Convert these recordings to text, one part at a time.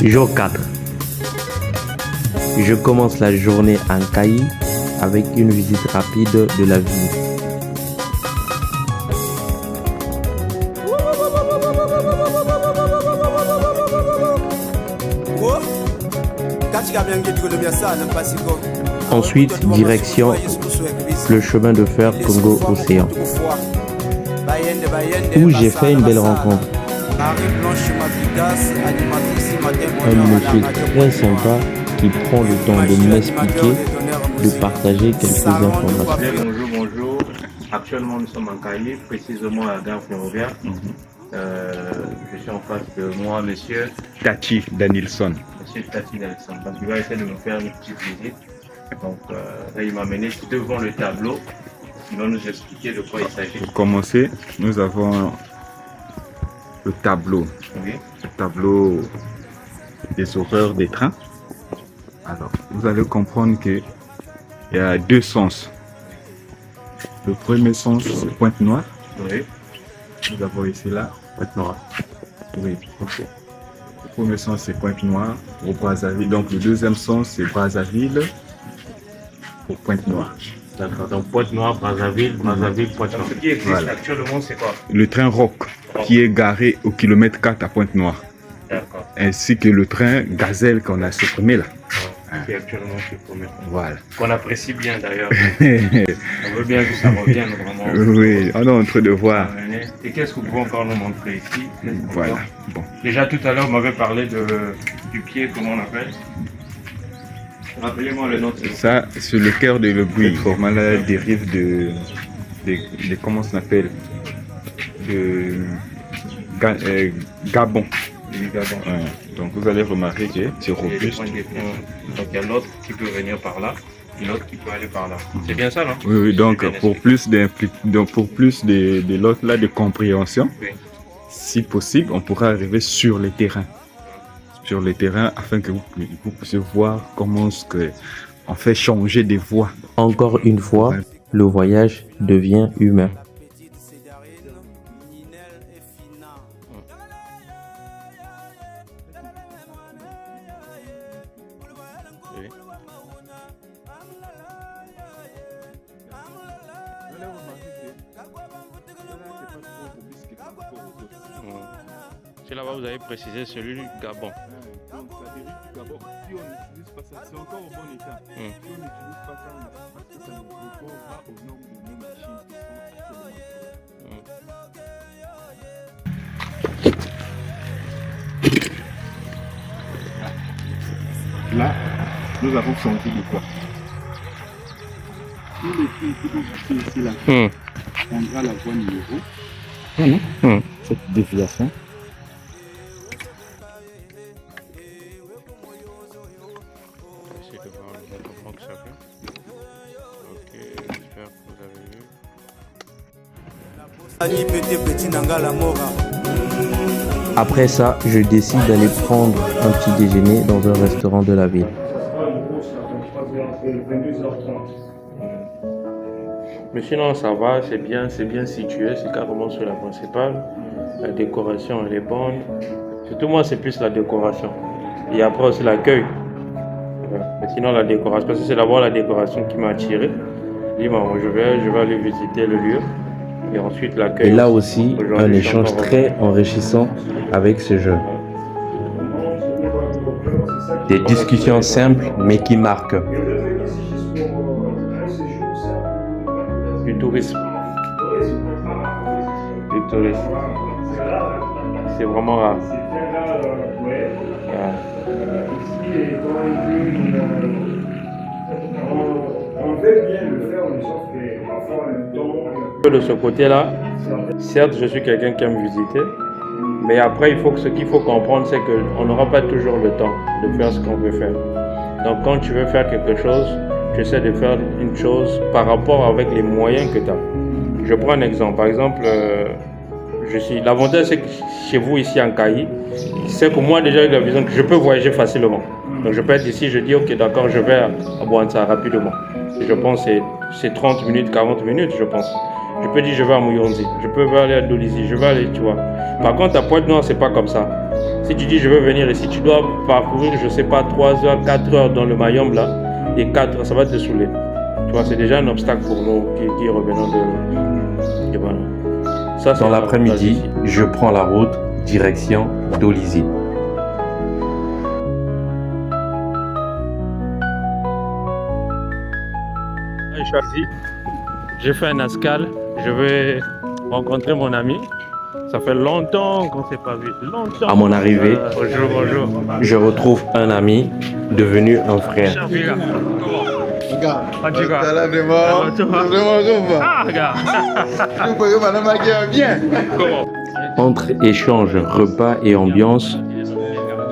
Jour 4. Je commence la journée en Cailly avec une visite rapide de la ville. Ensuite, direction le chemin de fer Congo-Océan, où j'ai fait une belle rencontre. Un monsieur très sympa qui prend le temps de m'expliquer, de partager quelques informations. Bonjour. Actuellement, nous sommes en Cailly, précisément à la gare ferroviaire. Je suis en face de moi, monsieur Tati Danielson. Monsieur Tati Danielson. Donc, il va essayer de me faire une petite visite. Donc, là, il m'a mené devant le tableau. Il va nous expliquer de quoi il s'agit. Pour commencer, nous avons le tableau. Oui. Le tableau des horaires des trains. Alors, vous allez comprendre qu'il y a deux sens. Le premier sens, c'est Pointe-Noire. Oui. Nous avons ici là, Pointe-Noire. Oui, ok. Le premier sens, c'est Pointe-Noire pour Brazzaville. Donc, le deuxième sens, c'est Brazzaville pour Pointe-Noire. D'accord. Donc, Pointe-Noire, Brazzaville, Brazzaville, Pointe-Noire. Ce qui existe Voilà. actuellement, c'est quoi? Le train Rock qui est garé au kilomètre 4 à Pointe-Noire. D'accord. Ainsi que le train Gazelle qu'on a supprimé là. Qui est actuellement supprimé. Voilà. Qu'on apprécie bien d'ailleurs. On veut bien que ça revienne vraiment. Oui, on est en train de voir. Et qu'est-ce que vous pouvez encore nous montrer ici? Voilà. Bon. Déjà tout à l'heure, vous m'avez parlé du pied, comment on appelle? Rappelez-moi le nom de ça. Ça, c'est le cœur de l'aiguille. Vraiment, la dérive de comment ça s'appelle? De Gabon. Du Gabon. Ouais. Donc, vous allez remarquer que c'est robuste. Donc, il y a l'autre qui peut venir par là et l'autre qui peut aller par là. C'est bien ça, non? Oui, oui, donc pour plus de l'autre là de compréhension, Oui. si possible, on pourra arriver sur les terrains. Sur les terrains afin que vous puissiez voir comment on fait changer des voies. Encore une fois, le voyage devient humain. Oui. C'est là-bas vous avez précisé celui du Gabon. Donc la dérive du Gabon, si on n'utilise pas ça, c'est encore au bon état. Si on n'utilise pas ça, parce que ça ne répond pas aux normes de nos machines qui sont actuellement. Là, nous avons changé de voie. Tous les filles qui vont ici là, prendra la voie numéro. Cette déviation. Essayez de voir le mouvement que ça fait. Ok, j'espère que vous avez vu. Après ça, je décide d'aller prendre un petit déjeuner dans un restaurant de la ville. Mais sinon ça va, c'est bien situé, c'est carrément sur la principale. La décoration elle est bonne. Surtout moi c'est plus la décoration. Et après aussi l'accueil. Mais sinon la décoration, parce que c'est d'abord la décoration qui m'a attiré. Je dis bon, je vais aller visiter le lieu. Et ensuite l'accueil. Et là aussi, un échange très enrichissant avec ce jeune. Des discussions simples mais qui marquent. Du tourisme. Du tourisme. C'est vraiment rare. On veut bien le faire, mais sauf que parfois le temps. De ce côté-là, certes, je suis quelqu'un qui aime visiter, mais après, ce qu'il faut comprendre, c'est qu'on n'aura pas toujours le temps de faire ce qu'on veut faire. Donc, quand tu veux faire quelque chose, tu essaies de faire une chose par rapport avec les moyens que tu as. Je prends un exemple. Par exemple, l'avantage, c'est que chez vous, ici en Cailly, c'est que moi, déjà, avec la vision que je peux voyager facilement. Donc, je peux être ici, je dis, ok, d'accord, je vais à Bouanta rapidement. Je pense que c'est 30 minutes, 40 minutes, je pense. Je peux dire, je vais à Mouyondi, je peux aller à Dolisie, je vais aller, tu vois. Par contre, à Pointe-Noire, c'est pas comme ça. Si tu dis je veux venir ici, tu dois parcourir, je sais pas, 3 heures, 4 heures dans le Mayombe là, et 4 heures, ça va te saouler. Tu vois, c'est déjà un obstacle pour nous qui revenons de... Et voilà. Ça, Dans l'après-midi, je prends la route direction Dolisie. J'ai fait un escale, je vais rencontrer mon ami. Ça fait longtemps qu'on ne s'est pas vu. Longtemps. À mon arrivée, Bonjour, bonjour. je retrouve un ami devenu un frère. T'as là vraiment, Ah, regarde. tu peux madame bien. Entre échanges, repas et ambiance,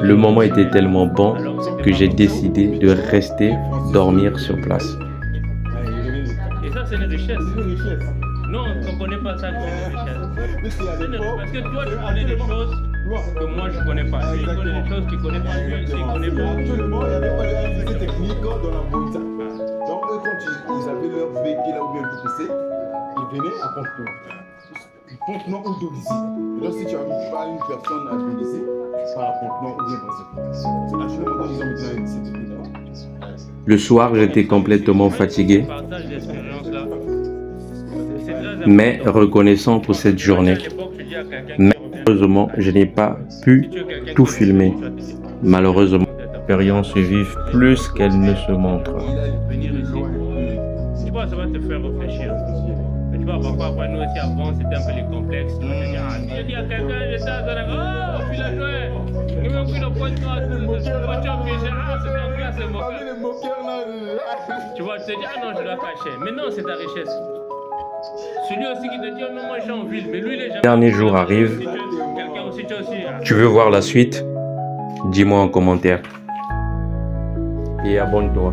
le moment était tellement bon que j'ai décidé de rester dormir sur place. Et ça, c'est une richesse. Non, on ne connaît pas ça comme une richesse. Parce que toi, tu connais des choses que moi, je ne connais pas. Lui, il connaît des choses qu'il ne connaît pas. Lui, il ne connaît pas. Actuellement, il n'y avait pas de technique dans la montagne. Donc, eux, quand ils avaient leur véhicule là ou bien le PC, ils venaient à Pointe-Noire. Pointe-Noire ou Dolisie. Donc, si tu n'arrives pas une personne à Dolisie, par à Pointe-Noire ou bien Brazzaville. C'est actuellement quand ils ont mis cette technique-là. Le soir, j'étais complètement fatigué, mais reconnaissant pour cette journée. Mais malheureusement, je n'ai pas pu tout filmer. Malheureusement, l'expérience se vive plus qu'elle ne se montre. Tu vois, ça va te faire réfléchir. Mais tu vois, parfois, nous aussi avant, c'était un peu les complexes. Tu vas te dire, ah, si je dis à quelqu'un, j'étais à Zara, oh, puis la joie, il m'a pris le point de noir, c'était en classe, c'est moqueur. Tu vois, tu te dis, ah non, je dois cacher. Mais non, c'est ta richesse. Celui aussi qui te dit, oh non, moi je suis en ville, mais lui, il est jamais. Dernier jour arrive. Quelqu'un aussi, tu aussi. Tu veux voir la suite? Dis-moi en commentaire. Et abonne-toi.